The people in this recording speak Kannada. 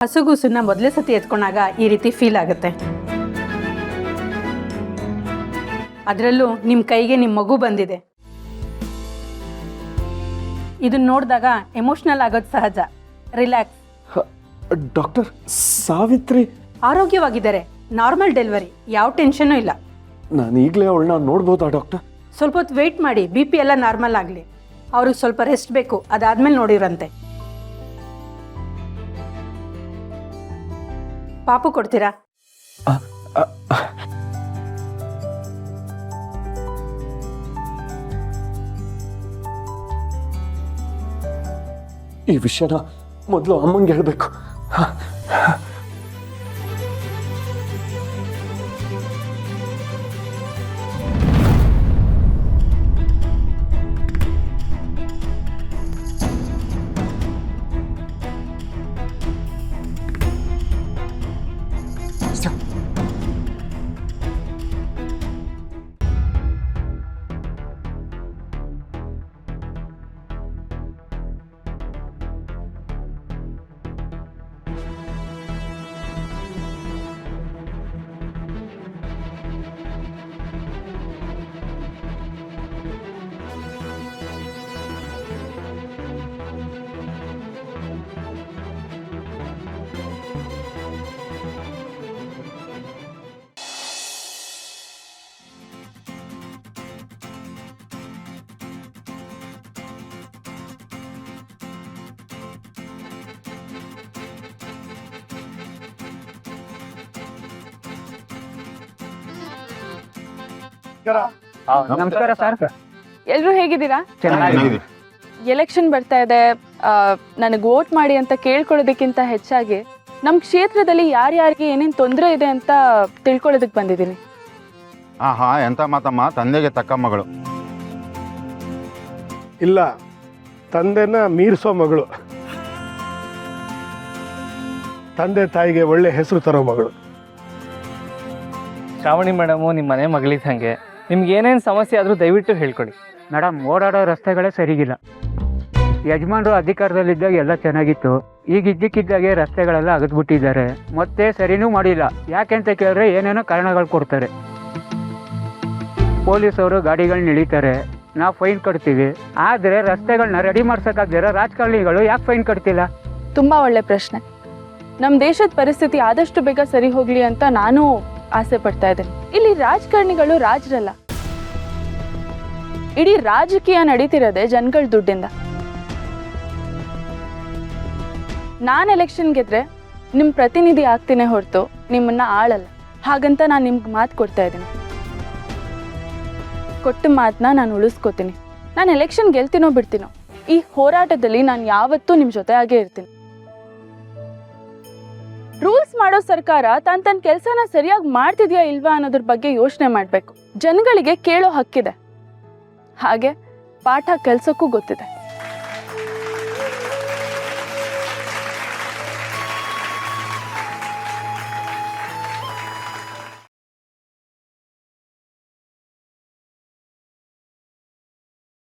ಹಸುಗೂಸನ್ನ ಮೊದಲೇ ಸತಿ ಎತ್ಕೊಂಡಾಗ ಈ ರೀತಿ ಫೀಲ್ ಆಗುತ್ತೆ. ಅದರಲ್ಲೂ ನಿಮ್ಮ ಕೈಗೆ ನಿಮ್ಮ ಮಗು ಬಂದಿದೆ. ಇದನ್ನ ನೋಡಿದಾಗ ಎಮೋಷ್ನಲ್ ಆಗೋದು ಸಹಜ. ರಿಲ್ಯಾಕ್ಸ್. ಡಾಕ್ಟರ್, ಸಾವಿತ್ರಿ ಆರೋಗ್ಯವಾಗಿದ್ದಾರೆ. ನಾರ್ಮಲ್ ಡೆಲಿವರಿ, ಯಾವ ಟೆನ್ಷನೂ ಇಲ್ಲ. ನಾನು ಈಗಲೇ ಅವಳನ್ನ ನೋಡ್ಬೋದಾ ಡಾಕ್ಟರ್? ಸ್ವಲ್ಪ ಹೊತ್ತು ವೆಯ್ಟ್ ಮಾಡಿ, BP ಎಲ್ಲ ನಾರ್ಮಲ್ ಆಗಲಿ. ಅವ್ರಿಗೆ ಸ್ವಲ್ಪ ರೆಸ್ಟ್ ಬೇಕು, ಅದಾದ್ಮೇಲೆ ನೋಡಿರಂತೆ. ಪಾಪು ಕೊಡ್ತೀರಾ? ಈ ವಿಷಯನ ಮೊದಲು ಅಮ್ಮಂಗೆ ಹೇಳಬೇಕು. ನಮಸ್ಕಾರ ಸರ್. ಎಲ್ರು ಹೇಗಿದ್ದೀರಾ? ಚೆನ್ನಾಗಿದೆ. ಎಲೆಕ್ಷನ್ ಬರ್ತಾ ಇದೆ, ನನಗೆ ವೋಟ್ ಮಾಡಿ ಅಂತ ಕೇಳ್ಕೊಳ್ಳೋದಕ್ಕಿಂತ ಹೆಚ್ಚಾಗಿ ನಮ್ಮ ಕ್ಷೇತ್ರದಲ್ಲಿ ಯಾರ್ಯಾರಿಗೆ ಏನೇನು ತೊಂದರೆ ಇದೆ ಅಂತ ತಿಳ್ಕೊಳ್ಳೋದಕ್ಕೆ ಬಂದಿದ್ದೀನಿ. ಎಂತ ಮಾತಮ್ಮ, ತಂದೆಗೆ ತಕ್ಕ ಮಗಳು. ಇಲ್ಲ, ತಂದೆನ ಮೀರಿಸೋ ಮಗಳು, ತಂದೆ ತಾಯಿಗೆ ಒಳ್ಳೆ ಹೆಸರು ತರೋ ಮಗಳು. ಶ್ರಾವಣಿ ಮೇಡಮು ನಿಮ್ಮ ಮನೆ ಮಗಳಿದ್ದಂಗೆ. ನಿಮ್ಗೆ ಏನೇನು ಸಮಸ್ಯೆ ಆದರೂ ದಯವಿಟ್ಟು ಹೇಳ್ಕೊಡಿ. ಮೇಡಮ್, ಓಡಾಡೋ ರಸ್ತೆಗಳೇ ಸರಿಗಿಲ್ಲ. ಯಜಮಾನರು ಅಧಿಕಾರದಲ್ಲಿದ್ದಾಗ ಎಲ್ಲ ಚೆನ್ನಾಗಿತ್ತು. ಈಗ ಇದ್ದಕ್ಕಿದ್ದಾಗೆ ರಸ್ತೆಗಳೆಲ್ಲ ಅಗದ್ಬಿಟ್ಟಿದ್ದಾರೆ. ಮತ್ತೆ ಸರಿನೂ ಮಾಡಿಲ್ಲ. ಯಾಕೆಂತ ಕೇಳಿದ್ರೆ ಏನೇನೋ ಕಾರಣಗಳು ಕೊಡ್ತಾರೆ. ಪೊಲೀಸವರು ಗಾಡಿಗಳನ್ನ ಇಳಿತಾರೆ, ನಾವು ಫೈನ್ ಕಟ್ತೀವಿ. ಆದರೆ ರಸ್ತೆಗಳನ್ನ ರೆಡಿ ಮಾಡ್ಸೋಕ್ಕಾಗದಿರೋ ರಾಜಕಾರಣಿಗಳು ಯಾಕೆ ಫೈನ್ ಕಟ್ತಿಲ್ಲ? ತುಂಬ ಒಳ್ಳೆ ಪ್ರಶ್ನೆ. ನಮ್ಮ ದೇಶದ ಪರಿಸ್ಥಿತಿ ಆದಷ್ಟು ಬೇಗ ಸರಿ ಹೋಗಲಿ ಅಂತ ನಾನು ಆಸೆ ಪಡ್ತಾ ಇದ್ದೇನೆ. ಇಲ್ಲಿ ರಾಜಕಾರಣಿಗಳು ರಾಜರಲ್ಲ. ಇಡೀ ರಾಜಕೀಯ ನಡೀತಿರೋದೆ ಜನಗಳ ದುಡ್ಡಿಂದ. ನಾನು ಎಲೆಕ್ಷನ್ ಗೆದ್ರೆ ನಿಮ್ಮ ಪ್ರತಿನಿಧಿ ಆಗ್ತೀನಿ ಹೊರತು ನಿಮ್ಮನ್ನ ಆಳಲ್ಲ. ಹಾಗಂತ ನಾನು ನಿಮ್ಗೆ ಮಾತು ಕೊಡ್ತಾ ಇದ್ದೀನಿ. ಕೊಟ್ಟ ಮಾತನ್ನ ನಾನು ಉಳಿಸ್ಕೋತೀನಿ. ನಾನು ಎಲೆಕ್ಷನ್ ಗೆಲ್ತೀನೋ ಬಿಡ್ತೀನೋ, ಈ ಹೋರಾಟದಲ್ಲಿ ನಾನು ಯಾವತ್ತೂ ನಿಮ್ಮ ಜೊತೆ ಆಗೇ ಇರ್ತೀನಿ. ರೂಲ್ಸ್ ಮಾಡೋ ಸರ್ಕಾರ ತನ್ನ ಕೆಲಸನ ಸರಿಯಾಗಿ ಮಾಡ್ತಿದ್ಯಾ ಇಲ್ವಾ ಅನ್ನೋದ್ರ ಬಗ್ಗೆ ಯೋಚನೆ ಮಾಡಬೇಕು. ಜನಗಳಿಗೆ ಕೇಳೋ ಹಕ್ಕಿದೆ, ಹಾಗೆ ಪಾಠ ಕಲಿಸೋಕ್ಕೂ ಗೊತ್ತಿದೆ.